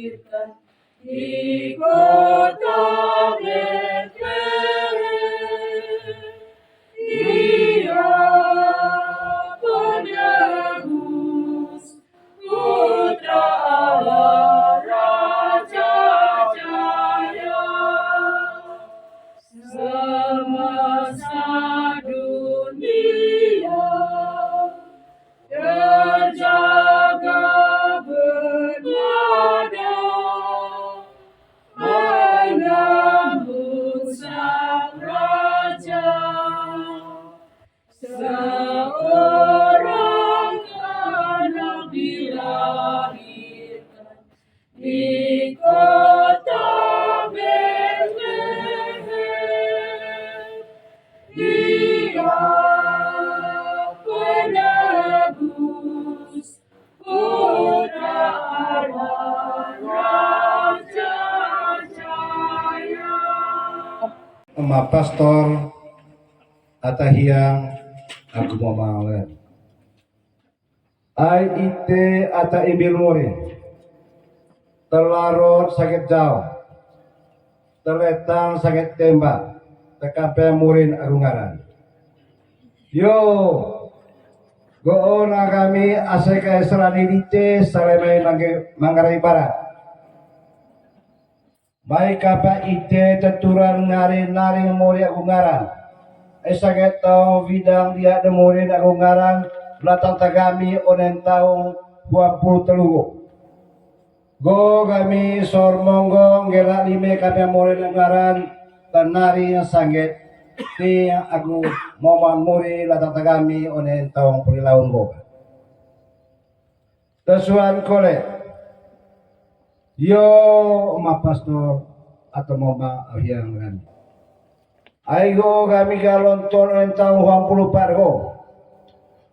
dilahirkan di kota Betlehem. Dia penebus putra Allah Raja Jaya. Semesta dunia terjaga bernada menyambut sang raja. Seorang anak dilahirkan di kota Betlehem. Dia penebus putra Allah Raja Jaya. Emak pastor atahiyang aku mau mawar. Ai ite ata ibil murid terlarut sakit jauh terletang sakit tembak tekape murid agungaran. Yo goona kami aseka serani dice salemai manggarai barat. Baik apa ite teturan nari murid agungaran. Sakit tahu bidang dia de murid agungaran belakang tagami onen tahun 23. Go kami sor monggong gelak lime kami murid agungaran tanari yang sanggit ti aku moman murid belakang tagami onen tahun pulilahun go. Tesuan kole yo ma pastor atau mama ahyang kami. Aigo kami kalonton entang 24 go.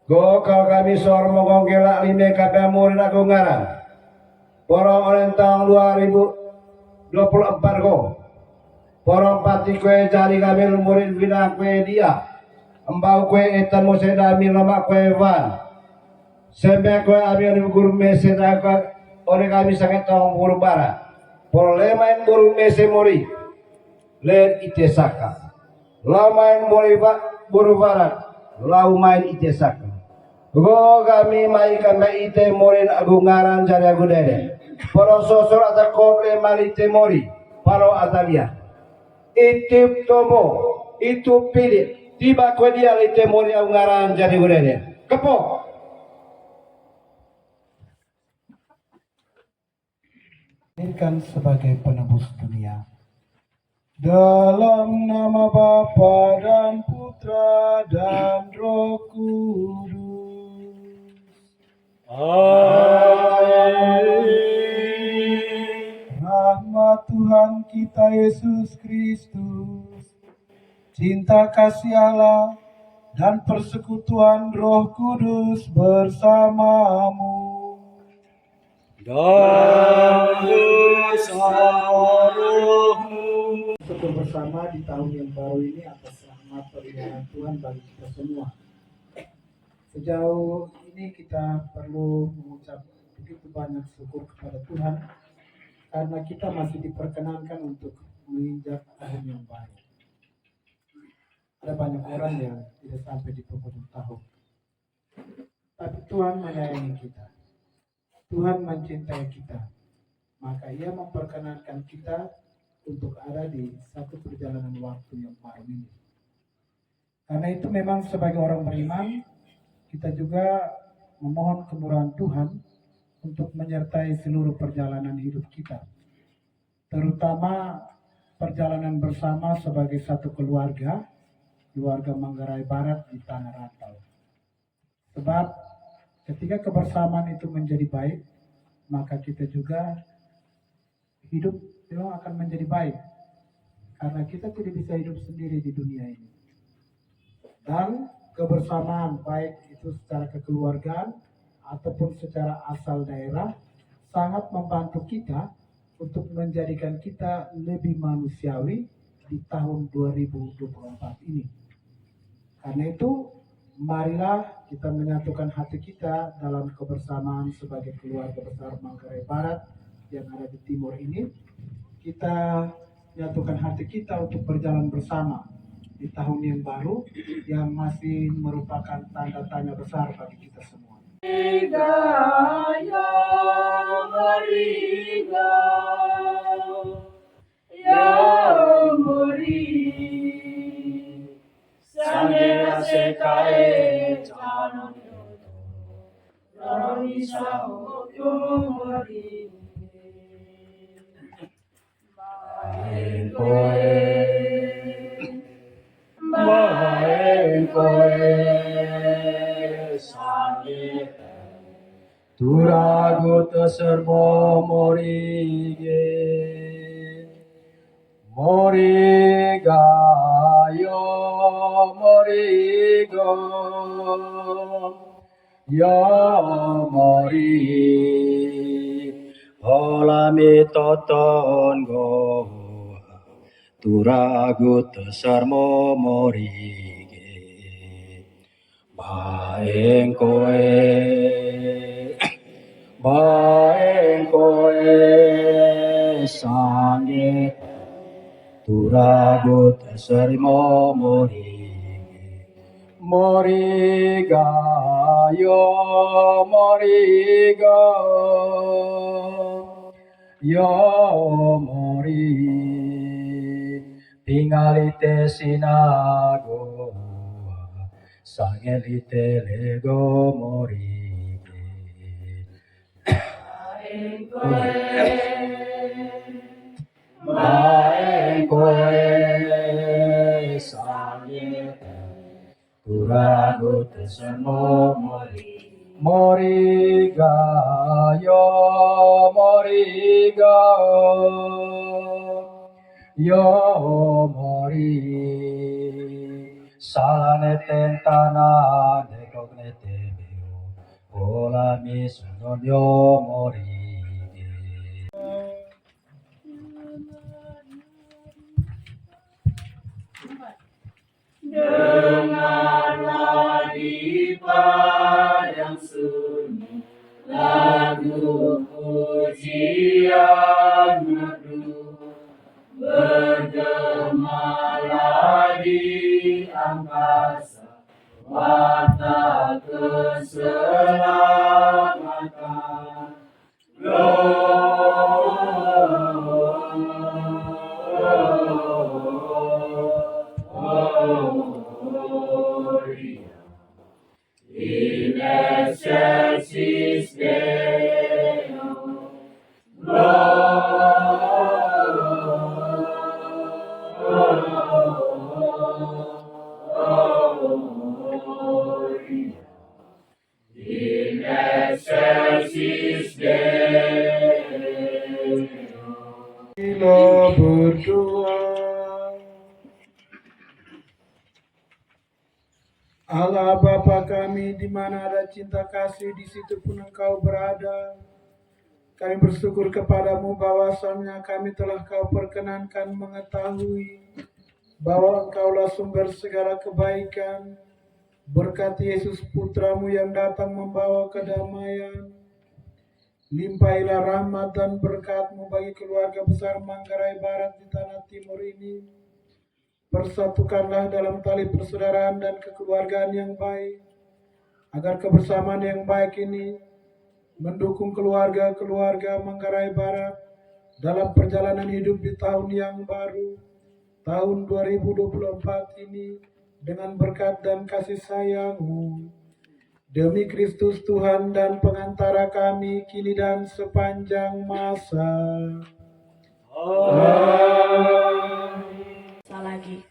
Go kalau kami sor mongong gelak lime kape murid agungaran. Porong entang 2024 go. Porong pati kue jari kami murid bina kue dia. Embau kue etan museda mi lemak kue van. Sembe kue ami guru meseda oleh kami sangat tong guru barat. Polemain guru mese mori. Len ite saka. Lamain mulai buru barat, lau main ite saka. Go kami mai kami ite morin agungaran jari agu dede. Poro sosor ata koble malite mori, paro atalia. Itip tomo, itu pilih. Tiba kue dia ite mori agungaran jari agu dede. Kepo. Kan sebagai penebus dunia. Dalam nama Bapa dan Putra dan Roh Kudus. Amin. Rahmat Tuhan kita Yesus Kristus, cinta kasih Allah dan persekutuan Roh Kudus bersamamu. Dan bersama rohmu. Syukur bersama di tahun yang baru ini atas rahmat perlindungan Tuhan bagi kita semua. Sejauh ini kita perlu mengucap begitu banyak syukur kepada Tuhan karena kita masih diperkenankan untuk menginjak tahun yang baru. Ada banyak orang yang tidak sampai di penghujung tahun, tapi Tuhan menyayangi kita. Tuhan mencintai kita, maka Ia memperkenankan kita untuk ada di satu perjalanan waktu yang baru ini. Karena itu memang sebagai orang beriman, kita juga memohon kemurahan Tuhan untuk menyertai seluruh perjalanan hidup kita. Terutama perjalanan bersama sebagai satu keluarga Manggarai Barat di Tanah Rantau. Sebab ketika kebersamaan itu menjadi baik, maka kita juga hidup memang akan menjadi baik. Karena kita tidak bisa hidup sendiri di dunia ini. Dan kebersamaan baik itu secara kekeluargaan ataupun secara asal daerah sangat membantu kita untuk menjadikan kita lebih manusiawi di tahun 2024 ini. Karena itu, marilah kita menyatukan hati kita dalam kebersamaan sebagai keluarga besar Manggarai Barat yang ada di timur ini, kita menyatukan hati kita untuk berjalan bersama di tahun yang baru yang masih merupakan tanda tanya besar bagi kita semua. Gaya Mariga, ya Mori, Sangera Sekae Chanon Rani Sao Mori, Maen Koe, Sangera Turago serbo morige, moriga yo morigo, yo mori, olami toton go, turago serbo morige, baeng koe sange turago sermo moriga yo mori pingalite sinago sangelite lego mori Maen koe sange turago tesemo moriga yo mori salane tentana dekognete meo ola mi sono yo mori dengarlah di padang sunyi lagu pujian merdu, bergemalah di angkasa warta keselamatan. Gloria in excelsis Deo. Gloria in excelsis Deo. Kita berdoa. Allah Bapa kami, di mana ada cinta kasih, di situ pun Engkau berada. Kami bersyukur kepadamu bahwasannya kami telah Kau perkenankan mengetahui bahwa Engkaulah sumber segala kebaikan. Berkat Yesus Putramu yang datang membawa kedamaian. Limpahilah rahmat dan berkat-Mu bagi keluarga besar Manggarai Barat di tanah timur ini. Persatukanlah dalam tali persaudaraan dan kekeluargaan yang baik, agar kebersamaan yang baik ini mendukung keluarga-keluarga Manggarai Barat dalam perjalanan hidup di tahun yang baru, tahun 2024 ini, dengan berkat dan kasih sayang-Mu. Demi Kristus Tuhan dan pengantara kami, kini dan sepanjang masa. Amin. Lagi.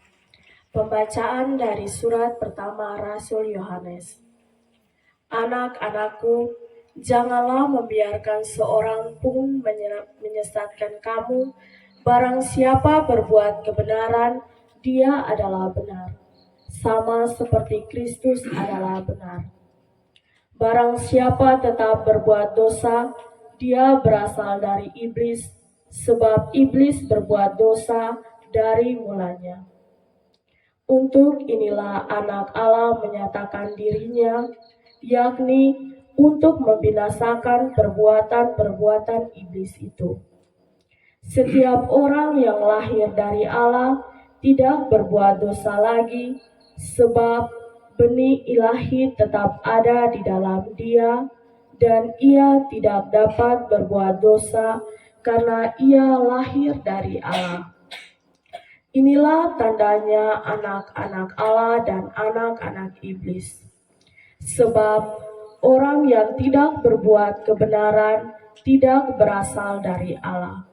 Pembacaan dari surat pertama Rasul Yohanes. Anak-anakku, janganlah membiarkan seorang pun menyesatkan kamu. Barang siapa berbuat kebenaran, dia adalah benar, sama seperti Kristus adalah benar. Barang siapa tetap berbuat dosa, dia berasal dari iblis, sebab iblis berbuat dosa dari mulanya. Untuk inilah anak Allah menyatakan dirinya, yakni untuk membinasakan perbuatan-perbuatan iblis itu. Setiap orang yang lahir dari Allah tidak berbuat dosa lagi, sebab benih ilahi tetap ada di dalam dia, dan ia tidak dapat berbuat dosa karena ia lahir dari Allah. Inilah tandanya anak-anak Allah dan anak-anak iblis. Sebab orang yang tidak berbuat kebenaran tidak berasal dari Allah.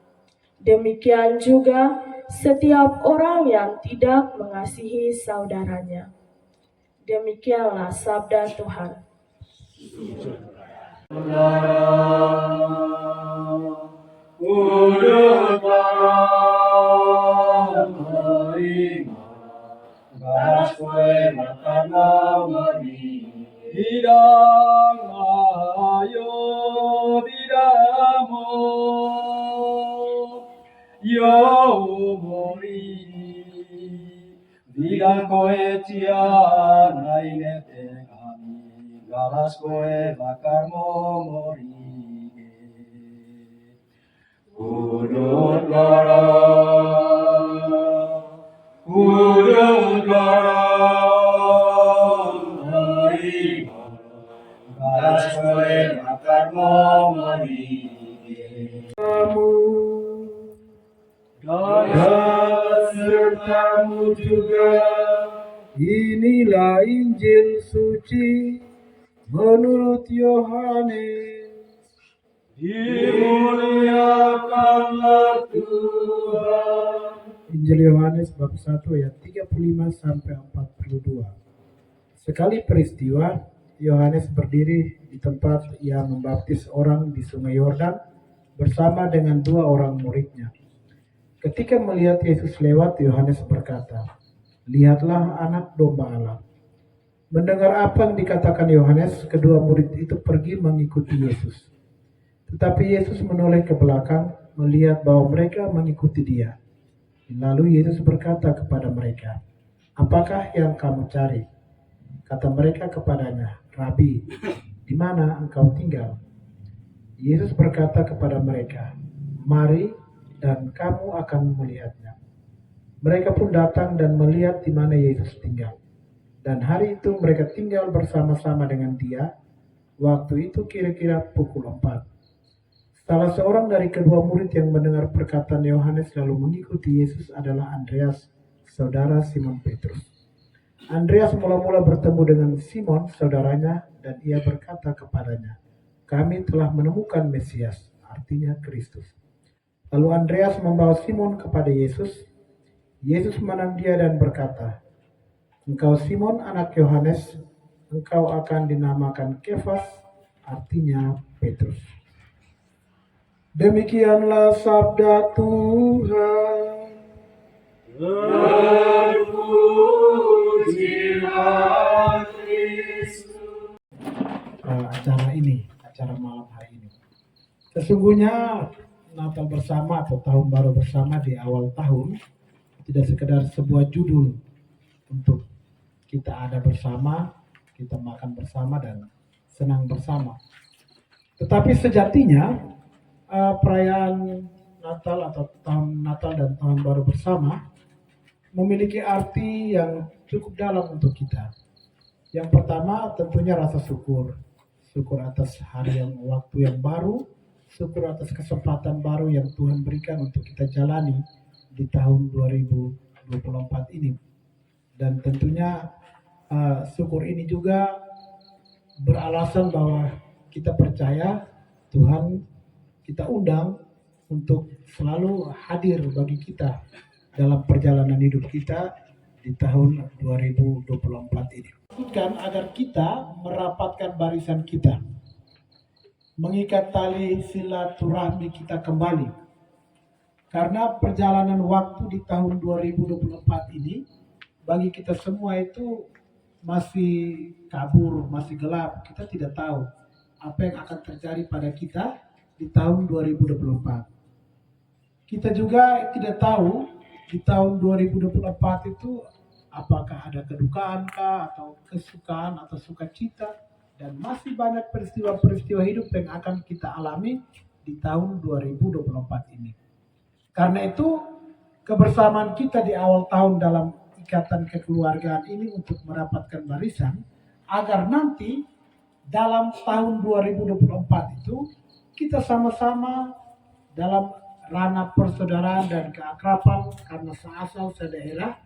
Demikian juga setiap orang yang tidak mengasihi saudaranya. Demikianlah sabda Tuhan. Bidang ayo bidamo yo mori bidang koe cia naine te kami galas koe bakar mori udut lara galas koe bakar mori dan sertamu juga. Inilah Injil suci menurut Yohanes. Dimuliakanlah Tuhan. Injil Yohanes bab 1 ayat 35 sampai 42. Sekali peristiwa, Yohanes berdiri di tempat ia membaptis orang di Sungai Yordan bersama dengan 2 orang muridnya. Ketika melihat Yesus lewat, Yohanes berkata, "Lihatlah anak domba Allah." Mendengar apa yang dikatakan Yohanes, kedua murid itu pergi mengikuti Yesus. Tetapi Yesus menoleh ke belakang, melihat bahwa mereka mengikuti dia. Lalu Yesus berkata kepada mereka, "Apakah yang kamu cari?" Kata mereka kepadanya, "Rabi, di mana engkau tinggal?" Yesus berkata kepada mereka, "Mari dan kamu akan melihatnya." Mereka pun datang dan melihat di mana Yesus tinggal. Dan hari itu mereka tinggal bersama-sama dengan dia. Waktu itu kira-kira pukul 4. Salah seorang dari kedua murid yang mendengar perkataan Yohanes lalu mengikuti Yesus adalah Andreas, saudara Simon Petrus. Andreas mula-mula bertemu dengan Simon, saudaranya, dan ia berkata kepadanya, "Kami telah menemukan Mesias," artinya Kristus. Lalu Andreas membawa Simon kepada Yesus. Yesus memandang dia dan berkata, "Engkau Simon anak Yohanes, engkau akan dinamakan Kefas," artinya Petrus. Demikianlah sabda Tuhan. Terpujilah Kristus. Acara malam hari ini. Sesungguhnya Natal bersama atau Tahun Baru bersama di awal tahun tidak sekedar sebuah judul untuk kita ada bersama, kita makan bersama dan senang bersama. Tetapi sejatinya perayaan Natal atau tahun Natal dan Tahun Baru bersama memiliki arti yang cukup dalam untuk kita. Yang pertama tentunya rasa syukur. Syukur atas waktu yang baru, syukur atas kesempatan baru yang Tuhan berikan untuk kita jalani di tahun 2024 ini. Dan tentunya syukur ini juga beralasan bahwa kita percaya Tuhan kita undang untuk selalu hadir bagi kita dalam perjalanan hidup kita di tahun 2024 ini. Agar kita merapatkan barisan kita, mengikat tali silaturahmi kita kembali. Karena perjalanan waktu di tahun 2024 ini bagi kita semua itu masih kabur, masih gelap. Kita tidak tahu apa yang akan terjadi pada kita di tahun 2024. Kita juga tidak tahu di tahun 2024 itu apakah ada kedukaan kah, atau kesukaan atau sukacita dan masih banyak peristiwa-peristiwa hidup yang akan kita alami di tahun 2024 ini. Karena itu, kebersamaan kita di awal tahun dalam ikatan kekeluargaan ini untuk mendapatkan barisan, agar nanti dalam tahun 2024 itu kita sama-sama dalam ranah persaudaraan dan keakraban karena seasal sedaerah,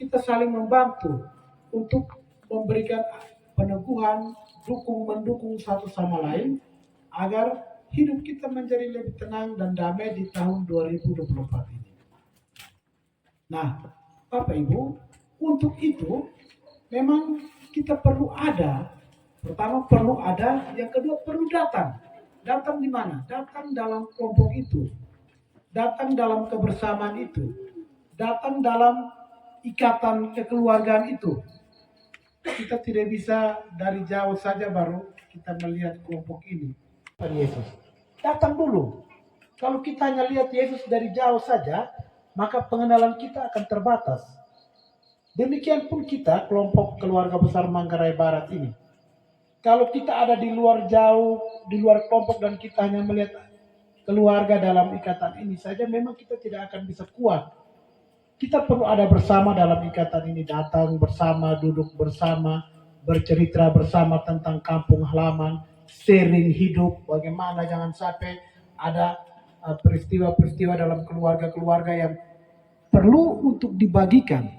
kita saling membantu untuk memberikan peneguhan, mendukung satu sama lain agar hidup kita menjadi lebih tenang dan damai di tahun 2024 ini. Nah, Bapak Ibu, untuk itu memang kita perlu ada. Pertama perlu ada, yang kedua perlu datang. Datang di mana? Datang dalam kelompok itu. Datang dalam kebersamaan itu. Datang dalam ikatan kekeluargaan itu. Kita tidak bisa dari jauh saja baru kita melihat kelompok ini. Yesus. Datang dulu. Kalau kita hanya lihat Yesus dari jauh saja, maka pengenalan kita akan terbatas. Demikian pun kita, kelompok keluarga besar Manggarai Barat ini. Kalau kita ada di luar jauh, di luar kelompok dan kita hanya melihat keluarga dalam ikatan ini saja, memang kita tidak akan bisa kuat. Kita perlu ada bersama dalam ikatan ini, datang bersama, duduk bersama, bercerita bersama tentang kampung halaman, sharing hidup, bagaimana jangan sampai ada peristiwa-peristiwa dalam keluarga-keluarga yang perlu untuk dibagikan.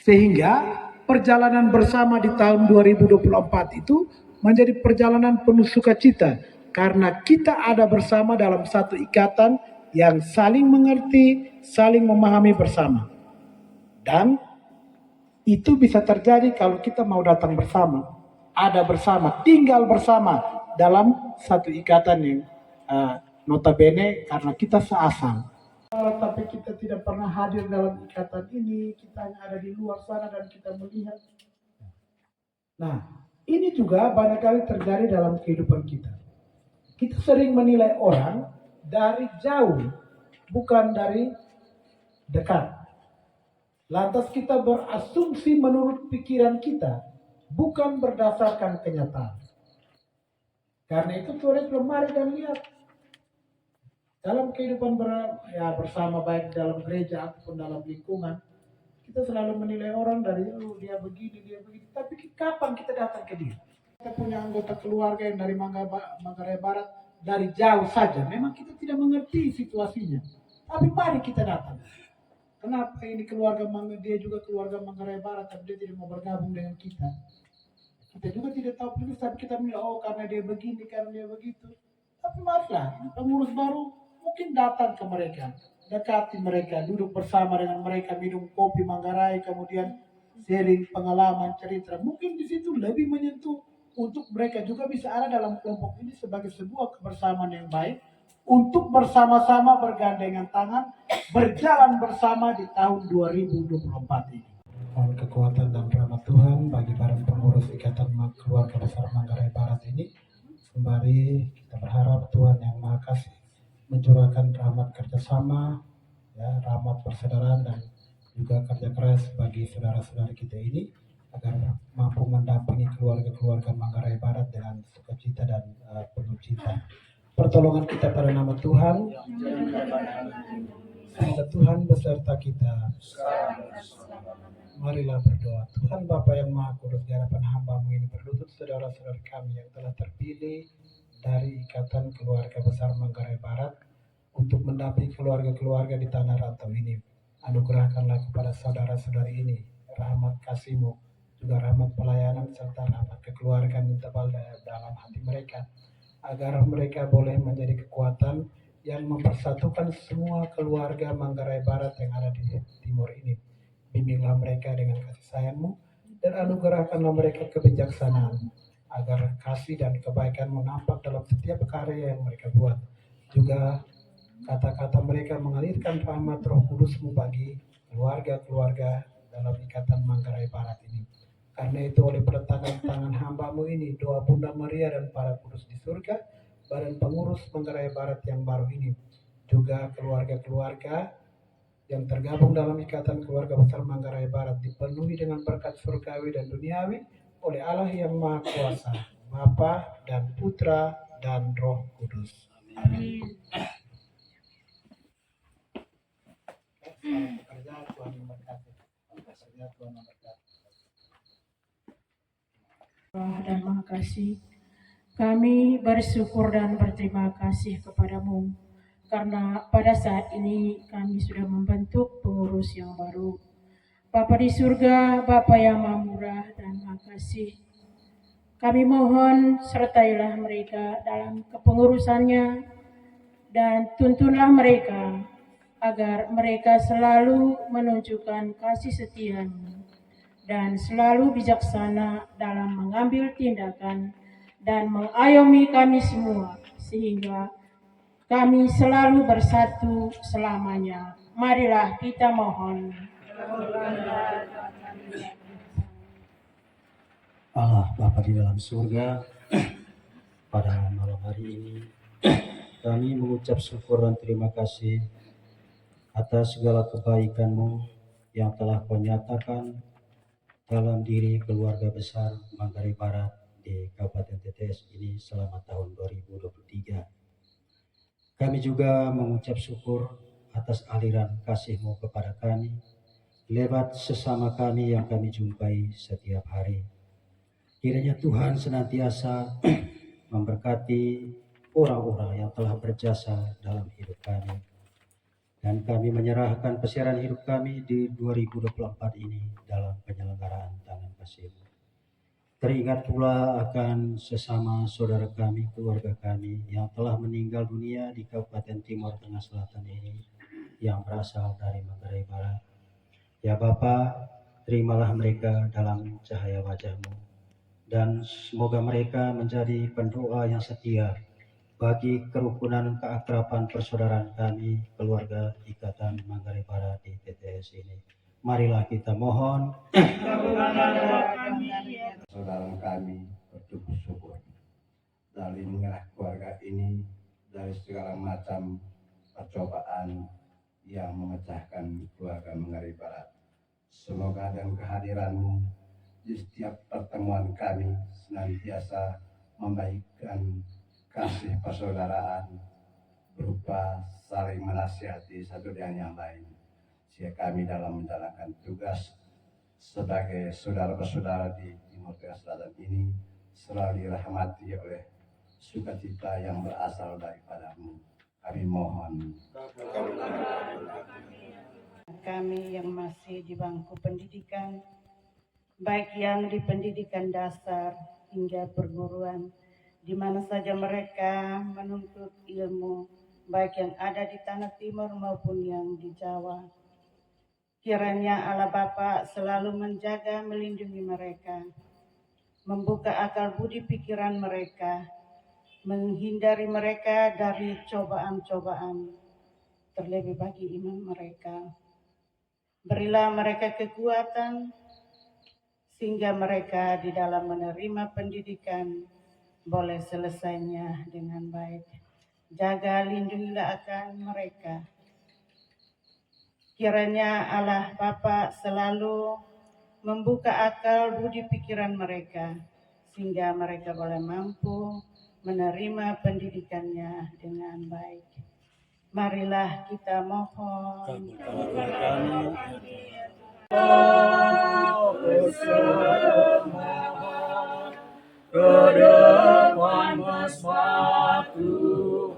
Sehingga perjalanan bersama di tahun 2024 itu menjadi perjalanan penuh sukacita. Karena kita ada bersama dalam satu ikatan yang saling mengerti, saling memahami bersama. Dan itu bisa terjadi kalau kita mau datang bersama, ada bersama, tinggal bersama dalam satu ikatan yang notabene karena kita seasal. Tapi kita tidak pernah hadir dalam ikatan ini, kita hanya ada di luar sana dan kita melihat. Nah, ini juga barangkali terjadi dalam kehidupan kita. Kita sering menilai orang dari jauh, bukan dari dekat. Lantas kita berasumsi menurut pikiran kita, bukan berdasarkan kenyataan. Karena itu Tuhan mari dan lihat. Dalam kehidupan bersama baik dalam gereja ataupun dalam lingkungan, kita selalu menilai orang dari dia begini. Tapi kapan kita datang ke dia? Kita punya anggota keluarga yang dari Manggarai Barat dari jauh saja. Memang kita tidak mengerti situasinya. Tapi mari kita datang. Kenapa ini dia juga keluarga Manggarai Barat, tapi dia tidak mau bergabung dengan kita. Kita juga tidak tahu persis, tapi kita bilang, karena dia begini, karena dia begitu. Tapi marilah, pengurus baru mungkin datang ke mereka, dekati mereka, duduk bersama dengan mereka, minum kopi Manggarai, kemudian sharing pengalaman, cerita. Mungkin di situ lebih menyentuh untuk mereka juga bisa ada dalam kelompok ini sebagai sebuah kebersamaan yang baik untuk bersama-sama bergandengan tangan berjalan bersama di tahun 2024 ini. Mohon kekuatan dan rahmat Tuhan bagi para pengurus ikatan keluarga besar Manggarai Barat ini. Sembari kita berharap Tuhan yang Maha Kasih mencurahkan rahmat kerjasama, rahmat persaudaraan dan juga kerja keras bagi saudara-saudara kita ini agar mampu mendampingi keluarga-keluarga Manggarai Barat dengan sukacita dan penuh cinta. Pertolongan kita pada nama Tuhan, semoga Tuhan beserta kita. Marilah berdoa. Tuhan Bapa yang Maha Kudus, di hadapan hamba-Mu ini berlutut saudara-saudara kami yang telah terpilih dari ikatan keluarga besar Manggarai Barat untuk mendampingi keluarga-keluarga di tanah rantau ini. Anugerahkanlah kepada saudara-saudari ini rahmat kasih-Mu, juga rahmat pelayanan serta rahmat kekeluargaan yang tebal dalam hati mereka, agar mereka boleh menjadi kekuatan yang mempersatukan semua keluarga Manggarai Barat yang ada di timur ini. Bimbinglah mereka dengan kasih sayang-Mu dan anugerahkanlah mereka kebijaksanaan, agar kasih dan kebaikan-Mu nampak dalam setiap karya yang mereka buat. Juga kata-kata mereka mengalirkan rahmat Roh Kudus-Mu bagi keluarga-keluarga dalam ikatan Manggarai Barat ini. Karena itu oleh tangan hamba-Mu ini, doa Bunda Maria dan para kudus di surga, badan pengurus Manggarai Barat yang baru ini, juga keluarga-keluarga yang tergabung dalam ikatan keluarga besar Manggarai Barat dipenuhi dengan berkat surgawi dan duniawi oleh Allah yang Maha Kuasa, Bapa dan Putra dan Roh Kudus. Amin. Selamat bekerja, Tuhan memberkati. Bekerja, Tuhan memberkati. Dan makasih. Kami bersyukur dan berterima kasih kepadamu karena pada saat ini kami sudah membentuk pengurus yang baru. Bapa di surga, Bapa yang Maha Murah dan Makasih. Kami mohon sertailah mereka dalam kepengurusannya dan tuntunlah mereka agar mereka selalu menunjukkan kasih setiamu dan selalu bijaksana dalam mengambil tindakan dan mengayomi kami semua sehingga kami selalu bersatu selamanya. Marilah kita mohon. Allah Bapa di dalam surga, pada malam hari ini kami mengucap syukur dan terima kasih atas segala kebaikan-Mu yang telah Kau nyatakan dalam diri keluarga besar Manggarai Barat di Kabupaten TTS ini selama tahun 2023. Kami juga mengucap syukur atas aliran kasih-Mu kepada kami lewat sesama kami yang kami jumpai setiap hari. Kiranya Tuhan senantiasa memberkati orang-orang yang telah berjasa dalam hidup kami. Dan kami menyerahkan persiaran hidup kami di 2024 ini dalam penyelenggaraan tangan kasih-Mu. Teringat pula akan sesama saudara kami, keluarga kami yang telah meninggal dunia di Kabupaten Timur Tengah Selatan ini yang berasal dari Manggarai Barat. Ya Bapa, terimalah mereka dalam cahaya wajah-Mu dan semoga mereka menjadi pendoa yang setia bagi kerukunan keakraban persaudaraan kami, keluarga Ikatan Manggarai Barat di TTS ini. Marilah kita mohon. Saudara kami bertubuh syukur dari mengerah keluarga ini dari segala macam percobaan yang memecahkan keluarga Manggarai Barat. Semoga dengan kehadiran-Mu di setiap pertemuan kami senantiasa membaikkan kasih persaudaraan berupa saling menasihati satu dengan yang lain. Sehingga kami dalam menjalankan tugas sebagai saudara-saudara di Timur Tengah Selatan ini selalu dirahmati oleh sukacita yang berasal daripada-Mu. Kami mohon. Kami yang masih di bangku pendidikan, baik yang di pendidikan dasar hingga perguruan, di mana saja mereka menuntut ilmu, baik yang ada di tanah timur maupun yang di Jawa. Kiranya Allah Bapa selalu menjaga, melindungi mereka, membuka akal budi pikiran mereka, menghindari mereka dari cobaan-cobaan, terlebih bagi iman mereka. Berilah mereka kekuatan, sehingga mereka di dalam menerima pendidikan boleh selesainya dengan baik. Jaga, lindungilah akan mereka. Kiranya Allah Bapa selalu membuka akal budi pikiran mereka, sehingga mereka boleh mampu menerima pendidikannya dengan baik. Marilah kita mohon. Kedepan mesbah Tuhan,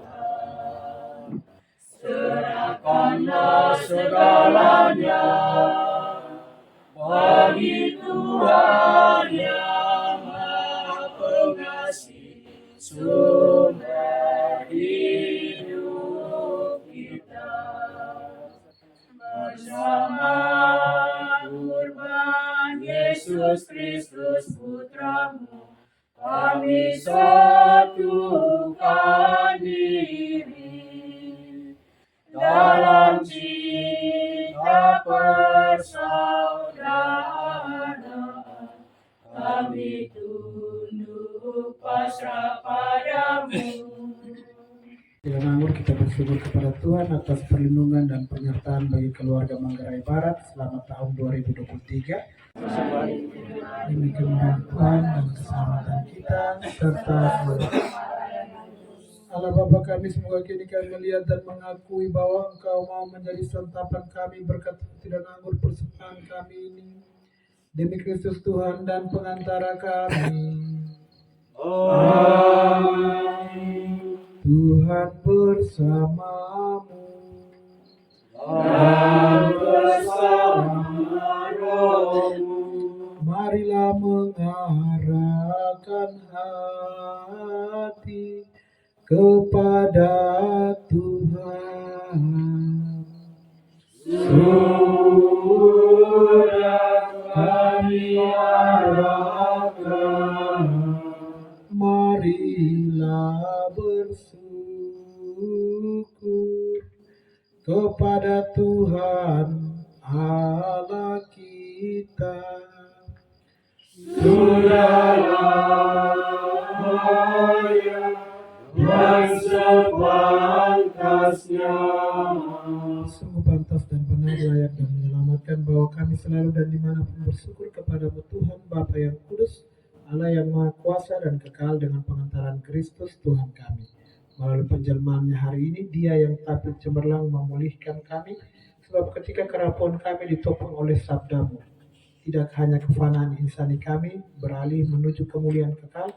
serahkanlah segalanya bagi Tuhan yang Maha Pengasih, sumber hidup kita. Bersama kurban Yesus Kristus Putra-Mu, kami satukan diri dalam cinta persaudaraan. Kami tunduk pasrah padamu. Bila nganggur kita bersyukur kepada Tuhan atas perlindungan dan penyertaan bagi keluarga Manggarai Barat selama tahun 2023. Demi kemudahan Tuhan dan keselamatan kita serta semoga Allah Bapa kami, semoga kini kami melihat dan mengakui bahwa Engkau mau menjadi santapan kami berkat roti dan anggur persembahan kami ini. Demi Kristus Tuhan dan pengantara kami. Amin. Tuhan bersamamu. Dan bersama rohmu. Marilah mengarahkan hati kepada Tuhan. Sudah kami arahkan. Marilah bersyukur kepada Tuhan Allah kita. Sudahlah dan sepantasnya. Sungguh pantas dan benar, layak dan menyelamatkan bahwa kami selalu dan dimanapun bersyukur kepadamu Tuhan Bapa yang kudus, Allah yang maha kuasa dan kekal, dengan pengantaran Kristus Tuhan kami. Melalui penjelmaannya hari ini, Dia yang tampil cemerlang memulihkan kami, sebab ketika kerapuhan kami ditopang oleh sabdamu, tidak hanya kefanaan insani kami beralih menuju kemuliaan kekal,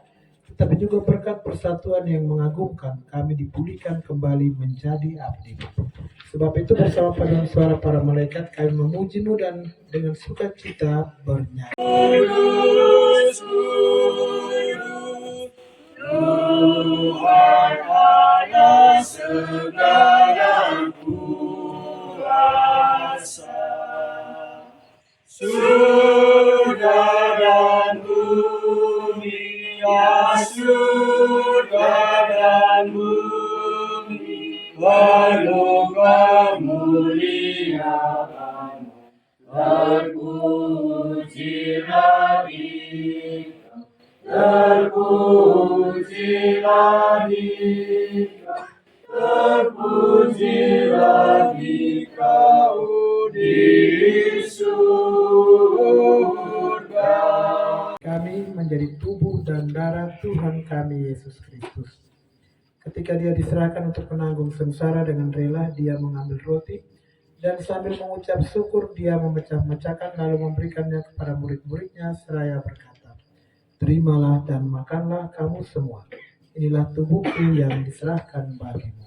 tetapi juga berkat persatuan yang mengagumkan, kami dipulihkan kembali menjadi abdi. Sebab itu bersama paduan suara para malaikat kami memuji-Mu dan dengan sukacita bernyanyi. Kudus, kudus, Tuhan Allah segala kuasa. Surga dan bumi, ya surga dan bumi, penuh kemuliaan. Terpujilah Dia, terpujilah Dia, terpujilah Dikau di surga. Kami menjadi tubuh dan darah Tuhan kami Yesus Kristus. Ketika Dia diserahkan untuk menanggung sengsara dengan rela, Dia mengambil roti dan sambil mengucap syukur Dia memecah-mecahkan lalu memberikannya kepada murid-muridnya seraya berkata, "Terimalah dan makanlah kamu semua. Inilah tubuhku yang diserahkan bagimu."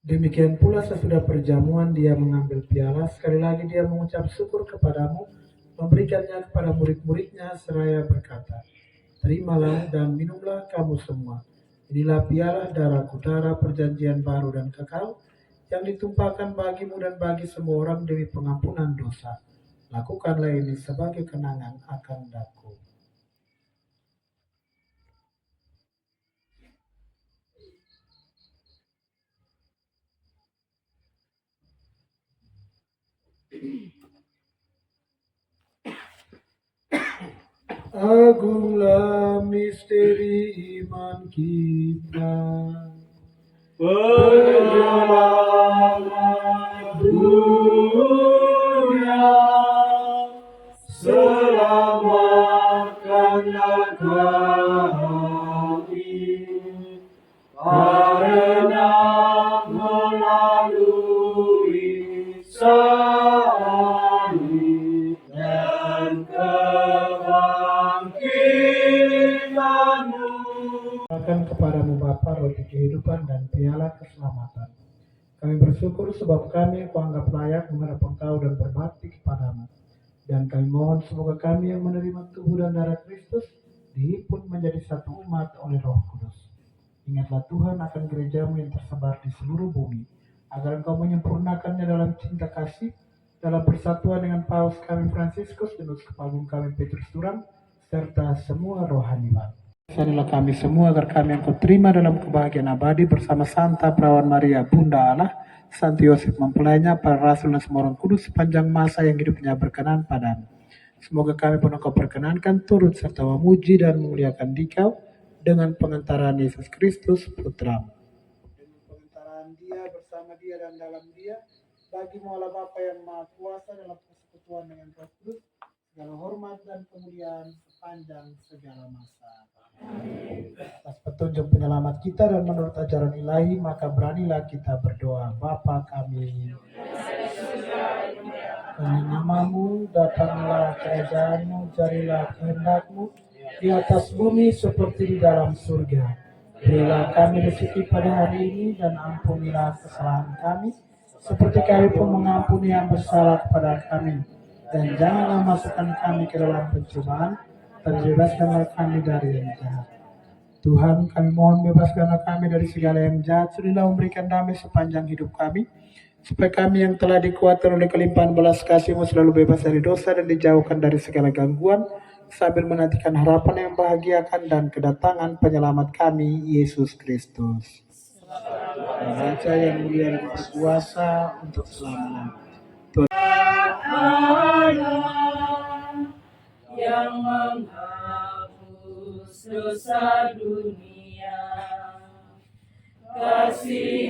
Demikian pula sesudah perjamuan Dia mengambil piala, sekali lagi Dia mengucap syukur kepadamu, memberikannya kepada murid-muridnya seraya berkata, "Terimalah dan minumlah kamu semua. Inilah piala darahku, darah perjanjian baru dan kekal, yang ditumpahkan bagimu dan bagi semua orang demi pengampunan dosa. Lakukanlah ini sebagai kenangan akan aku." Agunglah misteri iman kita. Penyelamat dunia, selamatkanlah kami, karena melalui salib dan kebangkitan-Mu. Serahkan kepadamu Bapa roti kehidupan dan piala keselamatan. Kami bersyukur sebab kami Kau anggap layak menghadap Engkau dan berbakti kepadamu. Dan kami mohon semoga kami yang menerima tubuh dan darah Kristus dihimpun menjadi satu umat oleh Roh Kudus. Ingatlah Tuhan akan gerejamu yang tersebar di seluruh bumi, agar Engkau menyempurnakannya dalam cinta kasih, dalam persatuan dengan Paus kami Fransiskus dan Uskup Agung kami Petrus Turang, serta semua rohaniwan. Adalah kami semua agar kami Engkau terima dalam kebahagiaan abadi bersama Santa Perawan Maria Bunda Allah, Santo Yosef mempelainya, para rasul dan semua orang kudus sepanjang masa yang hidupnya berkenan padamu. Semoga kami pun engkau perkenankan turut serta memuji dan memuliakan dikau dengan pengantaran Yesus Kristus Putramu. Dengan pengantaran dia, bersama dia dan dalam dia, bagi Allah Bapa yang Maha Kuasa dalam persekutuan dengan Roh Kudus, segala hormat dan kemuliaan sepanjang segala masa. Atas petunjuk penyelamat kita dan menurut ajaran ilahi, maka beranilah kita berdoa. Bapa kami, dengan namamu, datanglah kerajaanmu, jadilah kehendakmu di atas bumi seperti di dalam surga. Berilah kami rezeki pada hari ini dan ampunilah kesalahan kami, seperti kami pun mengampuni yang bersalah kepada kami. Dan janganlah masukkan kami ke dalam pencobaan, tapi bebaskanlah kami dari yang jahat. Tuhan, kami mohon bebaskanlah kami dari segala yang jahat, sudahlah memberikan damai sepanjang hidup kami, supaya kami yang telah dikuatkan oleh kelimpahan belas kasih-Mu selalu bebas dari dosa dan dijauhkan dari segala gangguan, sambil menantikan harapan yang membahagiakan dan kedatangan penyelamat kami, Yesus Kristus. Raja yang mulia dan berkuasa untuk selama-lamanya. Yang menghapus dosa dunia, kasihanilah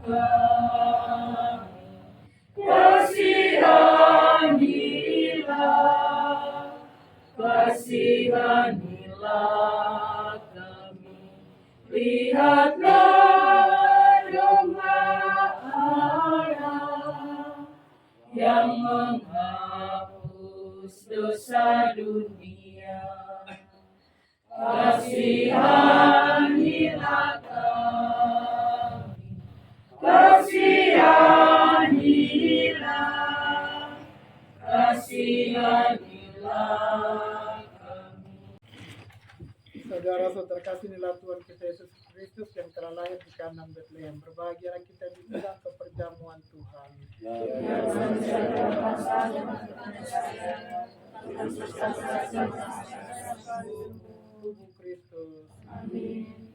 kami, kasihanilah kami. Lihatlah domba Allah yang menghapus dosa dunia, kasihanilah kami, kasihanilah kami. Saudara-saudara terkasih inilah Tuhan kita Yesus Kristus yang telah lahir di kanan Betlehem. Berbahagialah kita diundang ke perjamuan Tuhan. Tubuh Kristus. Amin.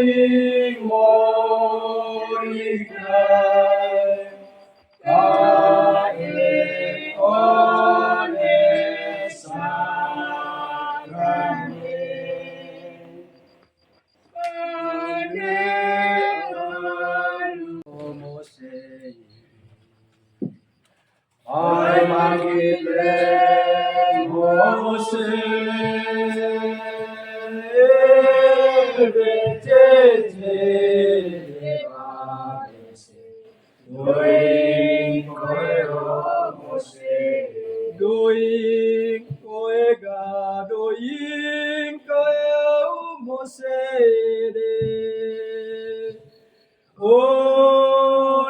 Doing Morikai Kae One Sarane Ane Alu Mose Ay Magile Mose Doing koeo Mose, doing koega, doing koeo Mose de, o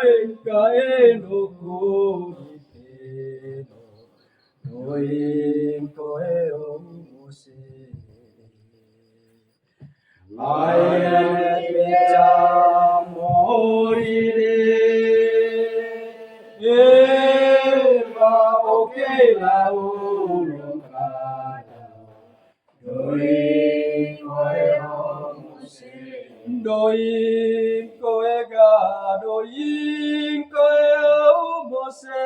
enkaeno komiteno, doing koeo Mose. Ayane beca morire, eva oke laulung kaya, doing koeo Mose, doing koega, doing koeo Mose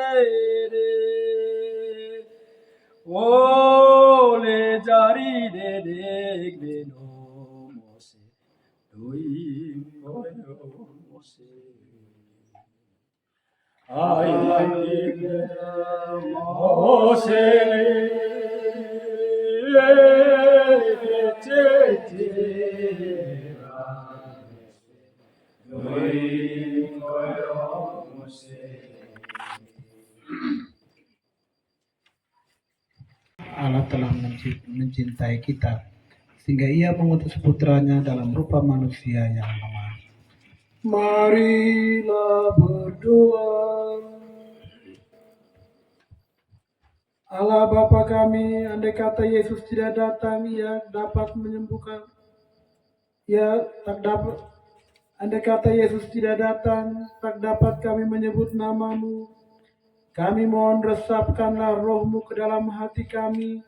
de, ole jari de no. Doing koeo Mose, ay Mose, doing koeo Mose. Allah telah mencintai kita sehingga Ia mengutus putranya dalam rupa manusia yang lemah. Marilah berdoa. Allah Bapa kami, andai kata Yesus tidak datang, Ia dapat menyembuhkan. Andai kata Yesus tidak datang, tak dapat kami menyebut nama-Mu. Kami mohon resapkanlah Roh-Mu ke dalam hati kami,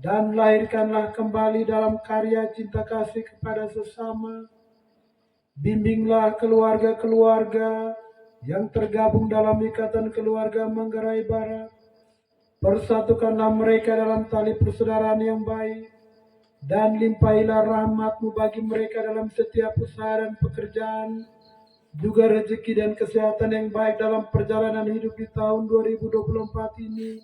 dan lahirkanlah kembali dalam karya cinta kasih kepada sesama. Bimbinglah keluarga-keluarga yang tergabung dalam ikatan keluarga Manggarai Barat. Persatukanlah mereka dalam tali persaudaraan yang baik, dan limpahilah rahmat-Mu bagi mereka dalam setiap usaha dan pekerjaan, juga rezeki dan kesehatan yang baik dalam perjalanan hidup di tahun 2024 ini.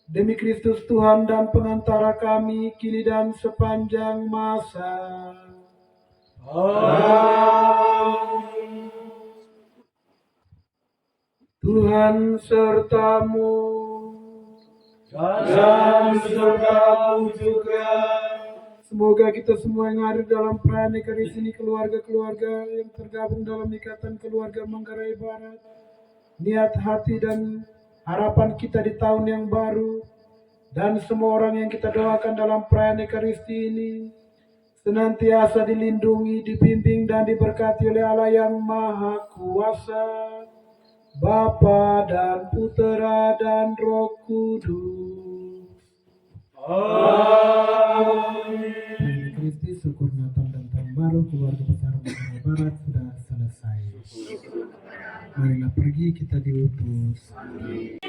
Demi Kristus Tuhan dan pengantara kami, kini dan sepanjang masa. Amin. Tuhan sertamu, dan sertamu juga. Semoga kita semua yang hadir dalam perayaan Ekaristi ini, keluarga-keluarga yang tergabung dalam ikatan keluarga Manggarai Barat, niat hati dan harapan kita di tahun yang baru, dan semua orang yang kita doakan dalam perayaan Ekaristi ini senantiasa dilindungi, dibimbing dan diberkati oleh Allah yang Maha Kuasa, Bapa dan Putera dan Roh Kudus. Amin. Ekaristi syukur Natal dan tahun baru keluarga besar Manggarai Barat sudah selesai. Marilah pergi, kita diutus.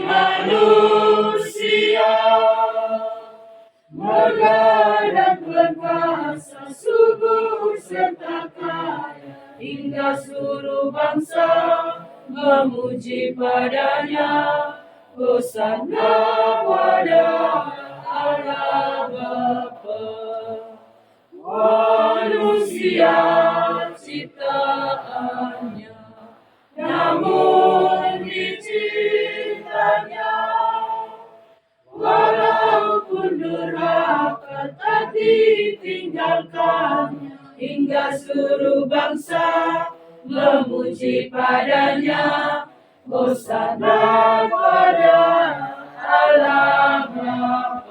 Manusia megah dan berkuasa, subur serta kaya, hingga seluruh bangsa memuji padanya. Hosana pada Allah Bapa. Manusia ciptaannya, namun dicintanya, walaupun durhaka tak ditinggalkannya, hingga seluruh bangsa memuji padanya. Hosana pada Allah Bapa.